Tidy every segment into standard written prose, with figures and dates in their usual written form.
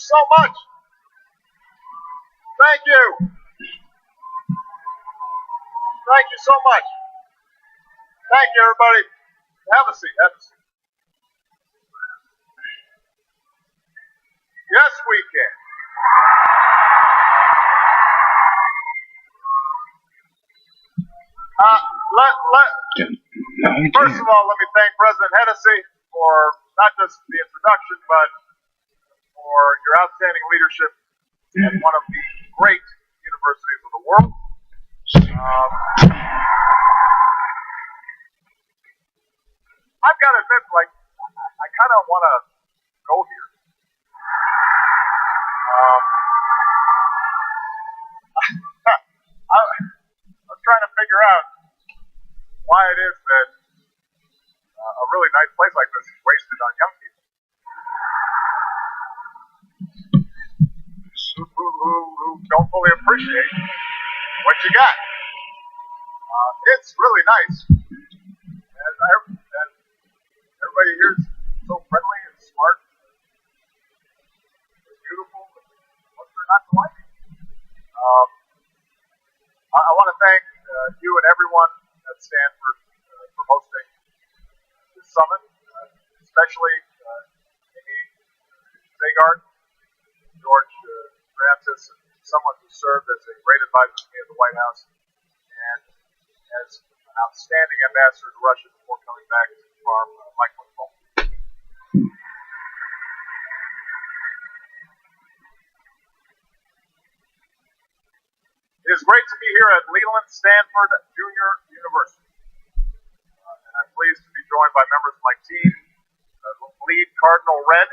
so much. Thank you. Thank you so much. Thank you, everybody. Have a seat. Have a seat. Yes, we can. First of all, let me thank President Hennessy for not just the introduction, but for your outstanding leadership at one of the great universities of the world. I've got to admit, like, I kind of want to go here. I was trying to figure out why it is that a really nice place like this is wasted on young people who don't fully appreciate what you got. It's really nice. And everybody here is so friendly and smart and beautiful. What's there not to like? I want to thank you and everyone at Stanford for hosting this summit, especially Amy Zagard, George Francis, and someone who served as a great advisor to me at the White House and as an outstanding ambassador to Russia before coming back to the farm, Mike McFall. It is great to be here at Leland Stanford Junior University. And I'm pleased to be joined by members of my team, lead Cardinal Red.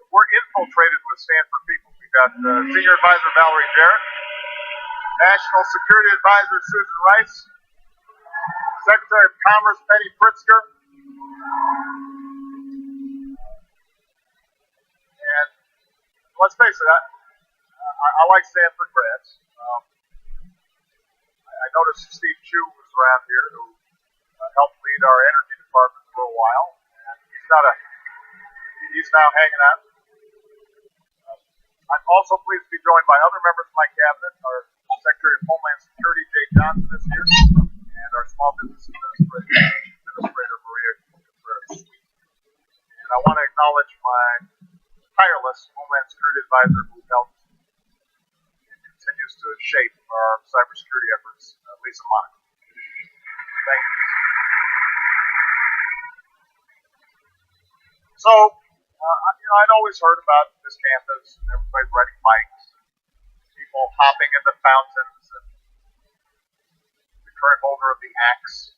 We're infiltrated with Stanford people. We've got Senior Advisor Valerie Jarrett, National Security Advisor Susan Rice, Secretary of Commerce Penny Pritzker, and let's face it, I like Stanford grads. I noticed Steve Chu was around here, who helped lead our energy department for a while, and he's now hanging out. I'm also pleased to be joined by other members of my cabinet. Our Secretary of Homeland Security, Jay Johnson, is here, and our Small Business Administrator Maria Contreras. And I want to acknowledge my tireless Homeland Security Advisor who helped and continues to shape our cybersecurity efforts, Lisa Monaco. Thank you, Lisa. So, I'd always heard about this campus, and everybody's riding bikes, people hopping into fountains, and the current holder of the axe.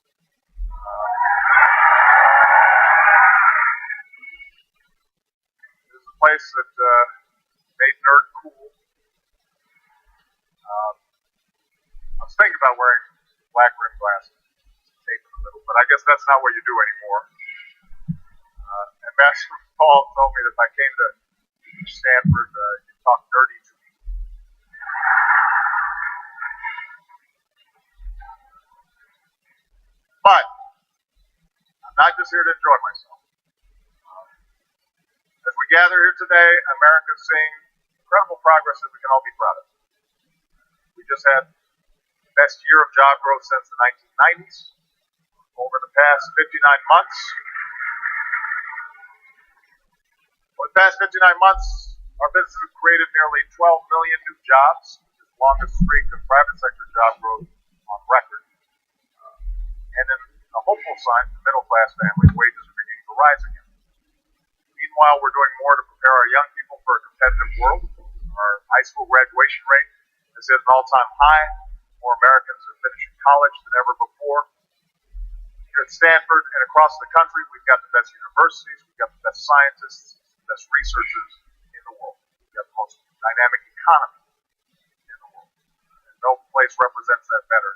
It was a place that made nerd cool. I was thinking about wearing black rimmed glasses, tape in the middle, but I guess that's not what you do anymore. Ambassador Paul told me that if I came to Stanford, you'd talk dirty to me. But I'm not just here to enjoy myself. As we gather here today, America is seeing incredible progress that we can all be proud of. We just had the best year of job growth since the 1990s. Over the past 59 months, our businesses have created nearly 12 million new jobs, which is the longest streak of private sector job growth on record. And in a hopeful sign for middle-class families, wages are beginning to rise again. Meanwhile, we're doing more to prepare our young people for a competitive world. Our high school graduation rate is at an all-time high. More Americans are finishing college than ever before. Here at Stanford and across the country, we've got the best universities, we've got the best scientists, the best researchers in the world. We've got the most dynamic economy in the world. And no place represents that better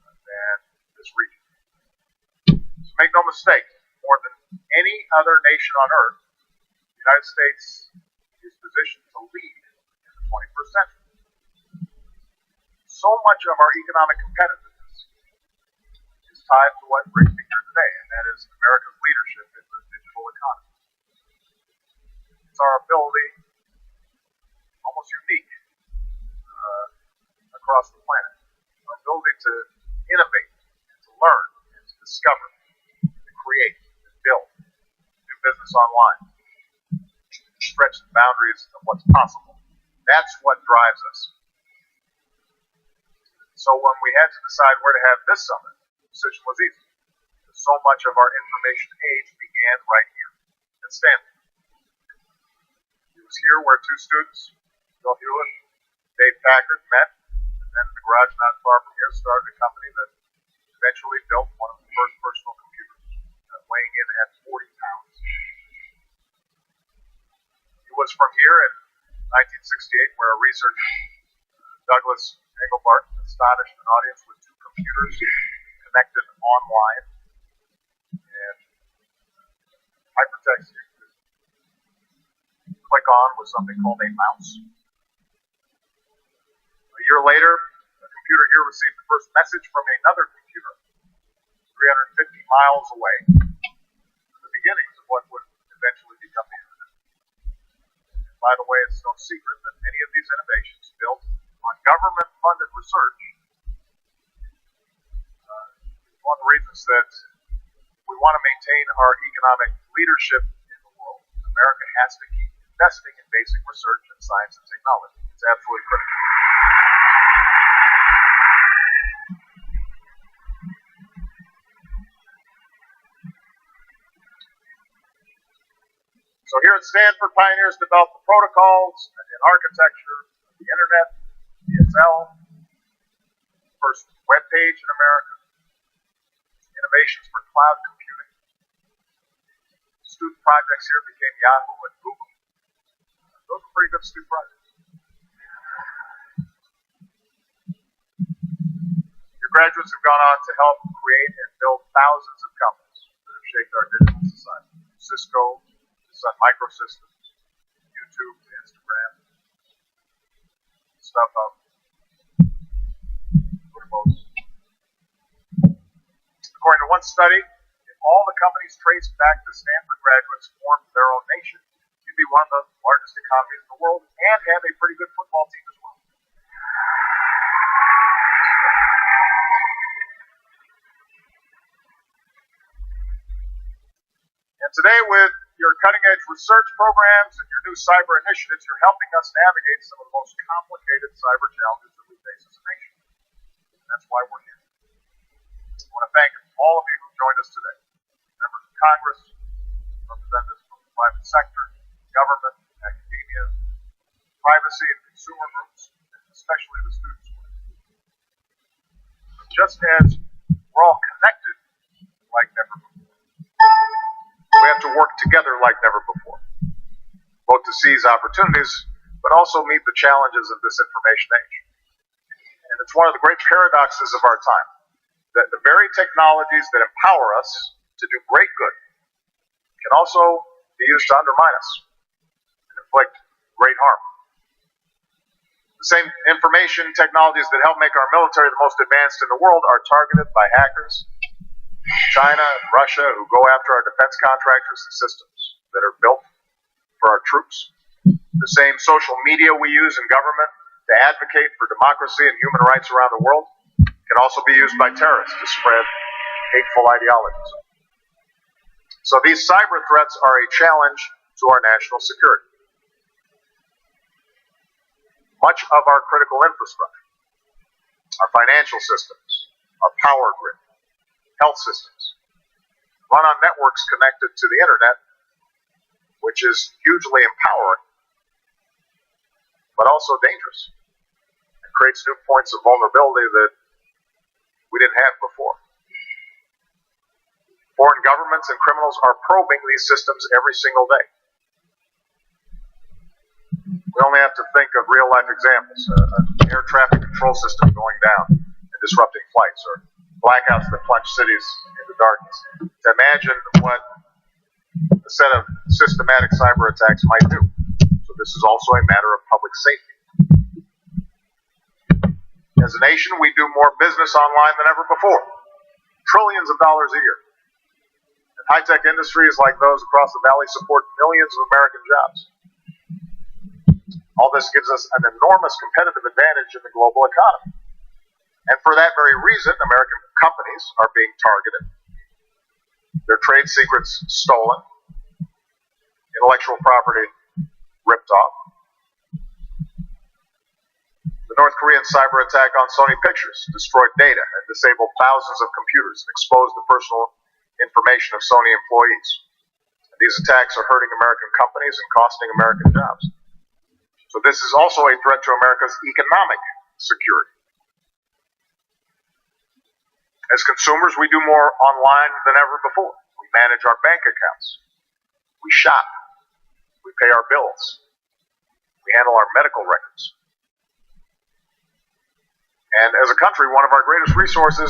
than this region. So make no mistake, more than any other nation on earth, the United States is positioned to lead in the 21st century. So much of our economic competitiveness is tied to what brings me here today, and that is America's leadership in the digital economy. discover, to create, and build, do business online, stretch the boundaries of what's possible. That's what drives us. So when we had to decide where to have this summit, the decision was easy. So much of our information age began right here at Stanford. It was here where two students, Bill Hewlett and Dave Packard, met, and then in the garage not far from here started a company that eventually built one of the first personal computers, weighing in at 40 pounds. It was from here in 1968 where a researcher, Douglas Engelbart, astonished an audience with two computers connected online. And hypertext you could click on was something called a mouse. A year later, a computer here received the first message from another computer 350 miles away. The beginnings of what would eventually become the internet. And by the way, it's no secret that many of these innovations built on government-funded research is one of the reasons that we want to maintain our economic leadership in the world. America has to keep investing in basic research in science and technology. It's absolutely critical. So here at Stanford, pioneers developed the protocols and architecture of the internet, DSL, first web page in America, innovations for cloud computing. Student projects here became Yahoo and Google. Those were pretty good student projects. Your graduates have gone on to help create and build thousands of companies that have shaped our digital society. Cisco, Sun Microsystems, YouTube, Instagram, StubHub, Remote. According to one study, if all the companies traced back to Stanford graduates formed their own nation, you'd be one of the largest economies in the world and have a pretty good football team as well. And today, with your cutting-edge research programs and your new cyber initiatives, you're helping us navigate some of the most complicated cyber challenges that we face as a nation. And that's why we're here. I want to thank all of you who joined us today. Members of Congress, representatives from the private sector, government, academia, privacy and consumer groups, and especially the students. Just as we're all connected like never before, we have to work together like never before, both to seize opportunities, but also meet the challenges of this information age. And it's one of the great paradoxes of our time, that the very technologies that empower us to do great good can also be used to undermine us and inflict great harm. The same information technologies that help make our military the most advanced in the world are targeted by hackers, China and Russia, who go after our defense contractors and systems that are built for our troops. The same social media we use in government to advocate for democracy and human rights around the world can also be used by terrorists to spread hateful ideologies. So these cyber threats are a challenge to our national security. Much of our critical infrastructure, our financial systems, our power grid, health systems, run on networks connected to the internet, which is hugely empowering, but also dangerous. It creates new points of vulnerability that we didn't have before. Foreign governments and criminals are probing these systems every single day. We only have to think of real-life examples, an air traffic control system going down and disrupting flights, or blackouts that plunge cities into darkness. To imagine what a set of systematic cyber attacks might do. So this is also a matter of public safety. As a nation, we do more business online than ever before. Trillions of dollars a year. And high-tech industries like those across the valley support millions of American jobs. All this gives us an enormous competitive advantage in the global economy. And for that very reason, American companies are being targeted their trade secrets stolen, intellectual property ripped off. The North Korean cyber attack on Sony Pictures destroyed data and disabled thousands of computers and exposed the personal information of Sony employees. And these attacks are hurting American companies and costing American jobs. So this is also a threat to America's economic security. As consumers, we do more online than ever before. We manage our bank accounts. We shop. We pay our bills. We handle our medical records. And as a country, one of our greatest resources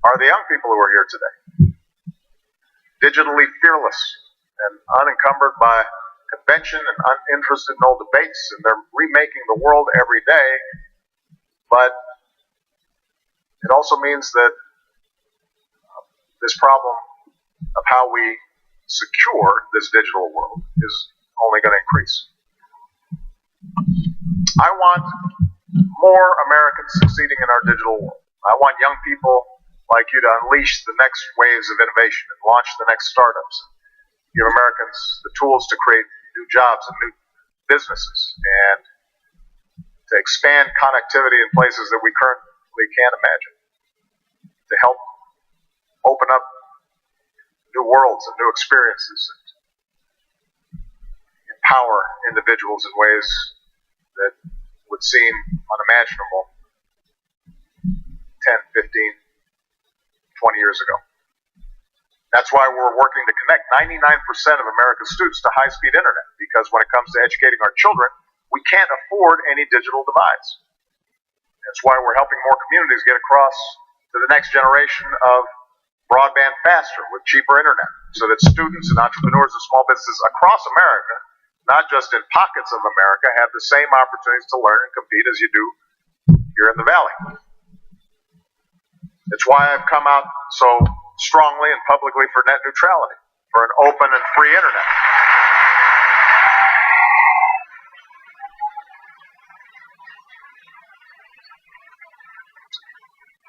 are the young people who are here today. Digitally fearless and unencumbered by convention and uninterested in old debates, and they're remaking the world every day. But it also means that this problem of how we secure this digital world is only going to increase. I want more Americans succeeding in our digital world. I want young people like you to unleash the next waves of innovation and launch the next startups. Give Americans the tools to create new jobs and new businesses and to expand connectivity in places that we currently can't imagine. To help open up new worlds and new experiences and empower individuals in ways that would seem unimaginable 10, 15, 20 years ago. That's why we're working to connect 99% of America's students to high-speed internet, because when it comes to educating our children, we can't afford any digital divides. That's why we're helping more communities get across to the next generation of broadband faster with cheaper internet, so that students and entrepreneurs and small businesses across America, not just in pockets of America, have the same opportunities to learn and compete as you do here in the Valley. It's why I've come out so strongly and publicly for net neutrality, for an open and free internet.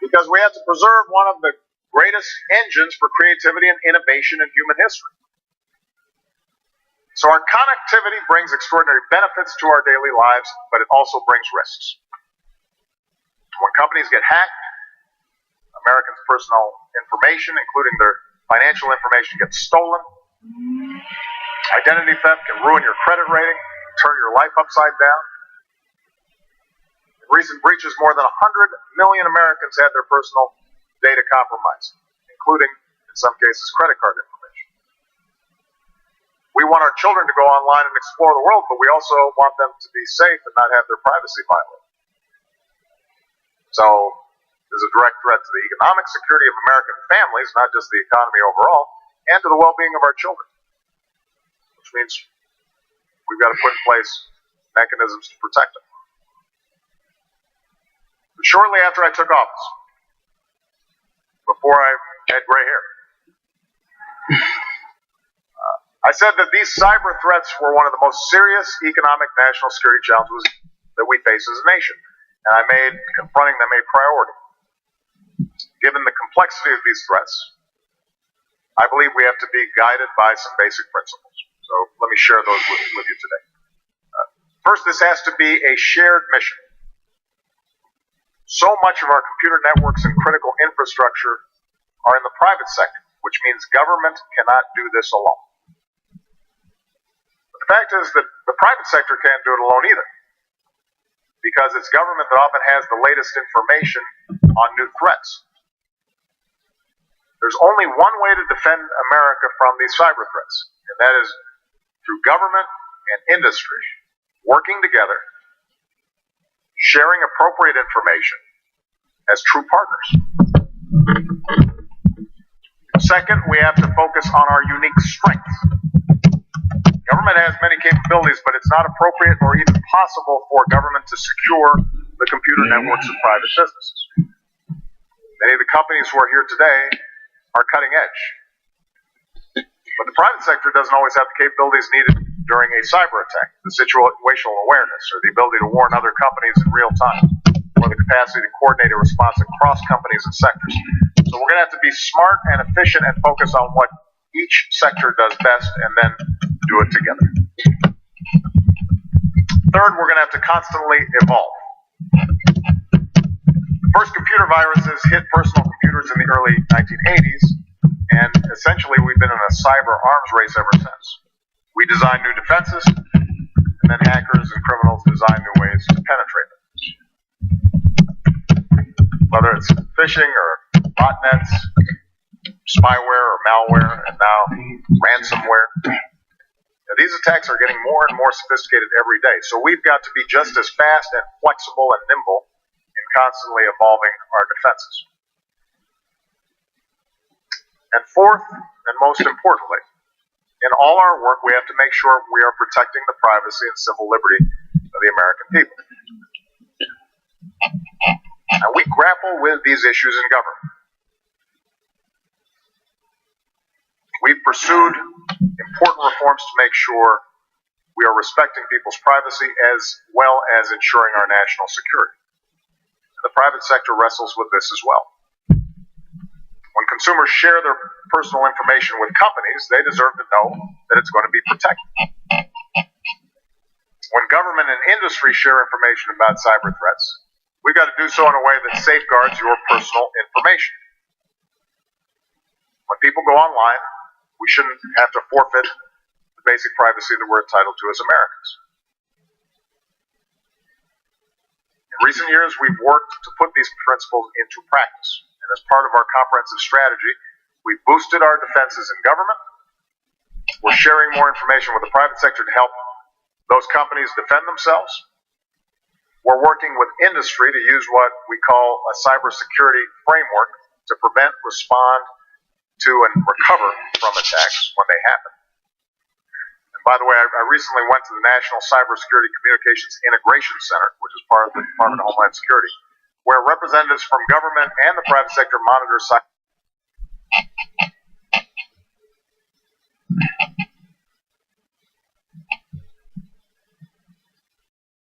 Because we have to preserve one of the greatest engines for creativity and innovation in human history. So our connectivity brings extraordinary benefits to our daily lives, but it also brings risks. When companies get hacked, Americans' personal information, including their financial information, gets stolen. Identity theft can ruin your credit rating, turn your life upside down. In recent breaches, more than 100 million Americans had their personal data compromised, including, in some cases, credit card information. We want our children to go online and explore the world, but we also want them to be safe and not have their privacy violated. So, there's a direct threat to the economic security of American families, not just the economy overall, and to the well-being of our children. Which means we've got to put in place mechanisms to protect them. But shortly after I took office, before I had gray hair, I said that these cyber threats were one of the most serious economic national security challenges that we face as a nation. And I made confronting them a priority. Given the complexity of these threats, I believe we have to be guided by some basic principles. So let me share those with you today. First, this has to be a shared mission. So much of our computer networks and critical infrastructure are in the private sector, which means government cannot do this alone. But the fact is that the private sector can't do it alone either, because it's government that often has the latest information on new threats. There's only one way to defend America from these cyber threats, and that is through government and industry working together, sharing appropriate information as true partners. Second, we have to focus on our unique strengths. Government has many capabilities, but it's not appropriate or even possible for government to secure the computer networks of private businesses. Many of the companies who are here today are cutting edge. But the private sector doesn't always have the capabilities needed during a cyber attack, the situational awareness, or the ability to warn other companies in real time, or the capacity to coordinate a response across companies and sectors. So we're going to have to be smart and efficient and focus on what each sector does best and then do it together. Third, we're going to have to constantly evolve. The first computer viruses hit personal computers in the early 1980s, and essentially we've been in a cyber arms race ever since. We design new defenses, and then hackers and criminals design new ways to penetrate them. Whether it's phishing or botnets, spyware or malware, and now ransomware. Now, these attacks are getting more and more sophisticated every day, so we've got to be just as fast and flexible and nimble in constantly evolving our defenses. And fourth, and most importantly, in all our work, we have to make sure we are protecting the privacy and civil liberty of the American people. And we grapple with these issues in government. We've pursued important reforms to make sure we are respecting people's privacy as well as ensuring our national security. And the private sector wrestles with this as well. When consumers share their personal information with companies, they deserve to know that it's going to be protected. When government and industry share information about cyber threats, we've got to do so in a way that safeguards your personal information. When people go online, we shouldn't have to forfeit the basic privacy that we're entitled to as Americans. In recent years, we've worked to put these principles into practice. And as part of our comprehensive strategy, we've boosted our defenses in government. We're sharing more information with the private sector to help those companies defend themselves. We're working with industry to use what we call a cybersecurity framework to prevent, respond to, and recover from attacks when they happen. And by the way, I recently went to the National Cybersecurity Communications Integration Center, which is part of the Department of Homeland Security, where representatives from government and the private sector monitor cyber.